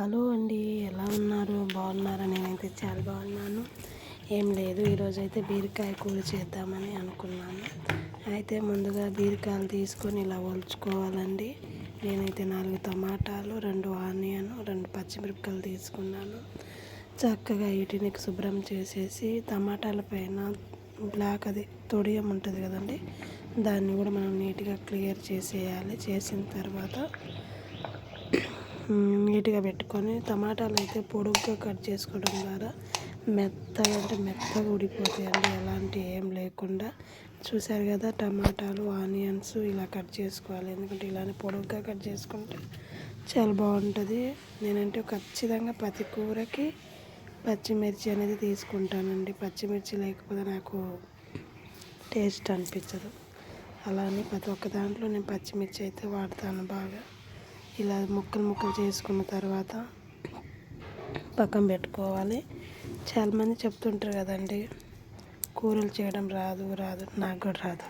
Hello అండి, ఎలా ఉన్నారు? బాగున్నారా? నేనైతే చాలా బాగున్నాను. ఏం లేదు, ఈరోజైతే బీరకాయ కూర చేద్దామని అనుకున్నాను. అయితే ముందుగా బీరకాయలు తీసుకొని ఇలా ఒలుచుకోవాలండి. నేనైతే 4 టమాటాలు, 2 ఆనియన్, 2 పచ్చిమిరపకాయలు తీసుకున్నాను. చక్కగా వీటిని శుభ్రం చేసేసి టమాటాల పైన బ్లాక్ అది తొడియం ఉంటుంది కదండి, దాన్ని కూడా మనం నీట్గా క్లియర్ చేసేయాలి. చేసిన తర్వాత నీట్గా పెట్టుకొని టమాటాలు అయితే పొడుగ్గా కట్ చేసుకోవడం ద్వారా మెత్తగా ఉడిపోతాయండి, ఎలాంటి ఏం లేకుండా. చూసారు కదా, టమాటాలు ఆనియన్స్ ఇలా కట్ చేసుకోవాలి. ఎందుకంటే ఇలానే పొడుగ్గా కట్ చేసుకుంటే చాలా బాగుంటుంది. నేనంటే ఖచ్చితంగా ప్రతి కూరకి పచ్చిమిర్చి అనేది తీసుకుంటానండి. పచ్చిమిర్చి లేకపోతే నాకు టేస్ట్ అనిపించదు. అలానే ప్రతి ఒక్క దాంట్లో నేను పచ్చిమిర్చి అయితే వాడతాను బాగా. ఇలా ముక్కలు చేసుకున్న తర్వాత పక్కన పెట్టుకోవాలి. చాలామంది చెప్తుంటారు కదండి, కూరలు చేయడం రాదు నాకు కూడా రాదు.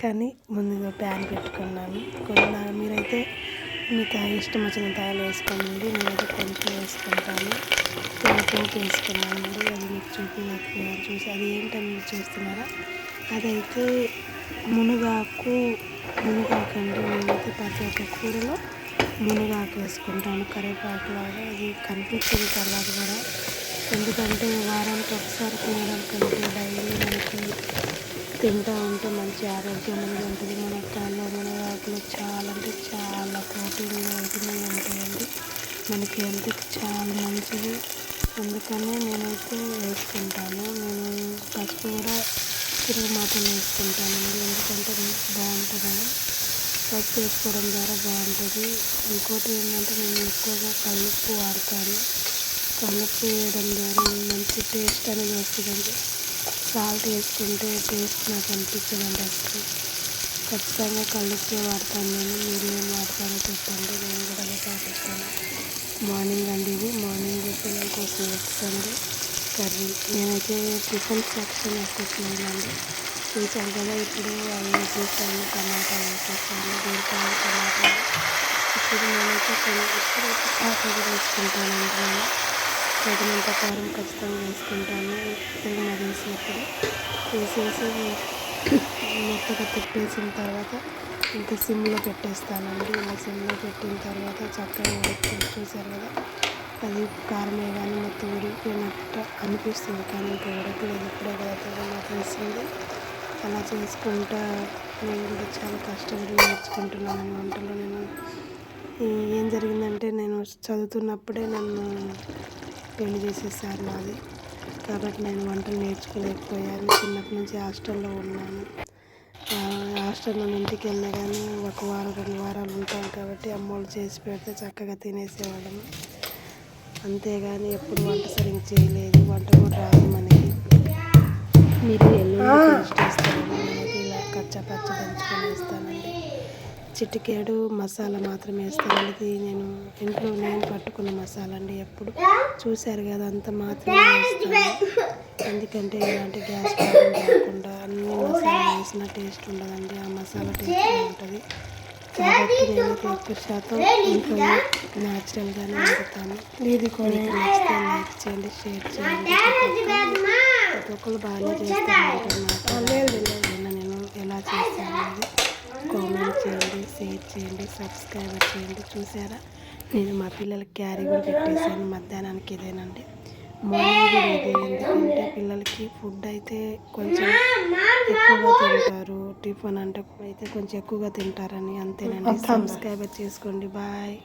కానీ ముందుగా ప్యాన్ పెట్టుకున్నాను. కొన్ని మీరైతే మీ ఇష్టం వచ్చిన తాయలు వేసుకోండి. నేనైతే కొంచెం వేసుకుంటాను. పోపు వేసుకున్నానండి. అది మీకు చూపించకపోయాను. చూసి అది ఏంటని మీరు చూస్తున్నారా? అదైతే మునగాకు అండి. నేనైతే ప్రతి ఒక్క కూరలో మునగాకు వేసుకుంటాను, కరివేపాకు లాగా. అది కనిపించదు తర్వాత కూడా, ఎందుకంటే వారానికి ఒకసారి తినడం కంటే డైలీ మనకి తింటూ ఉంటే మంచి ఆరోగ్యం అనేది ఉంటుంది. మునగాకులో చాలా అంటే చాలా ప్రోటీన్లు విటమిన్లు ఉంటాయండి. మనకి హెల్త్కి చాలా మంచిది. అందుకనే నేనైతే వేసుకుంటాను. నేను పసుపు కూడా తిరుగు మాత్రం వేసుకుంటానండి, ఎందుకంటే బాగుంటుందని. పసుపు వేసుకోవడం ద్వారా బాగుంటుంది. ఇంకోటి ఏంటంటే నేను ఎక్కువగా కల్లుప్పు వాడతాను. కల్లుప్పు వేయడం ద్వారా మంచి టేస్ట్ అనేది వస్తుందండి. సాల్ట్ వేసుకుంటే టేస్ట్ నాకు అనిపించదండి అసలు. ఖచ్చితంగా కల్లుప్పే వాడతాను నేను. మీరు ఏం వాడతారో చెప్పండి, నేను కూడా అదే పాటిస్తాను. మార్నింగ్ అండి, ఇది మార్నింగ్ పిల్లల కోసం వేసుకోండి కర్రీ. నేనైతే టిఫిన్ సెక్షన్ వేసేసినానండి. చూసాను కదా, ఇప్పుడు అవి వేసేసాను. టమాటా వేసేసాను, బీరకాయ, టమాటా. ఇప్పుడు నేనైతే ఇప్పుడైతే కారం వేసుకుంటానండి. నేను తగినంత కారం ఖచ్చితంగా వేసుకుంటాను. తిరిగి వేసినప్పుడు వేసేసి మెత్తగా తిప్పేసిన తర్వాత ఇంకా సిమ్లో పెట్టేస్తానండి. ఇలా సిమ్లో పెట్టిన తర్వాత చక్కగా ఉడుకుతుంది. చూసారు కదా, అది కారం వేయగానే మొత్తం ఉడికిపోయినట్టు అనిపిస్తుంది, కానీ ఇంకా ఉడకలేదు. ఇప్పుడే కదా తెగ వేసింది. అలా చేసుకుంటా నేను కూడా చాలా కష్టపడి నేర్చుకుంటున్నాను వంటలు. నేను ఏం జరిగిందంటే, నేను చదువుతున్నప్పుడే నన్ను పెళ్లి చేసేసారు నాది. కాబట్టి నేను వంటలు నేర్చుకోలేకపోయాను. చిన్నప్పటి నుంచి హాస్టల్లో ఉన్నాను. హాస్టల్లో ఇంటికి వెళ్ళినా కానీ 1 వారం 2 వారాలు ఉంటాను కాబట్టి అమ్మోళ్ళు చేసి పెడితే చక్కగా తినేసేవాళ్ళము. అంతేగాని ఎప్పుడు వంట సరిగ్గా చేయలేదు. వంట కూడా రాదు మనకి. మీరు ఎల్లుల్లి పేస్ట్ వేస్తారని నేనైతే ఇలా పచ్చ దంచుకొని వేస్తానండి. చిటికేడు మసాలా మాత్రం వేస్తానండి. ఇది నేను ఇంట్లో పట్టుకున్న మసాలా అండి. ఎప్పుడు చూశారు కదా, అంత మాత్రమే వేస్తాను. ఎందుకంటే ఇలాంటి గ్యాస్ ప్రాబ్లం రాకుండా అన్ని మసాలా వేసిన టేస్ట్ ఉండదండి. ఆ మసాలా టేస్ట్ ఉంటుంది. కాబట్టి నేనైతే ఎక్కువ శాతం ఇంట్లో న్యాచురల్గానే వండుతాను. ఇది కూడా నచ్చితే లైక్ చేయండి, షేర్ చేయండి. ప్రతి ఒక్కరు బాగానే చేస్తాను. నేను ఎలా చేస్తాను అనేది కామెంట్ చేయండి, షేర్ చేయండి, సబ్స్క్రైబ్ చేయండి. చూసారా, నేను మా పిల్లలకి క్యారీ కూడా పెట్టేశాను. మధ్యాహ్నానికి ఇదేనండి, మార్నింగ్ కూడా ఇదే. ఎందుకంటే పిల్లలకి ఫుడ్ అయితే కొంచెం ఎక్కువగా తింటారు. టిఫిన్ అంటే అయితే కొంచెం ఎక్కువగా తింటారని. అంతేనండి. సబ్స్క్రైబ్ చేసుకోండి. బాయ్.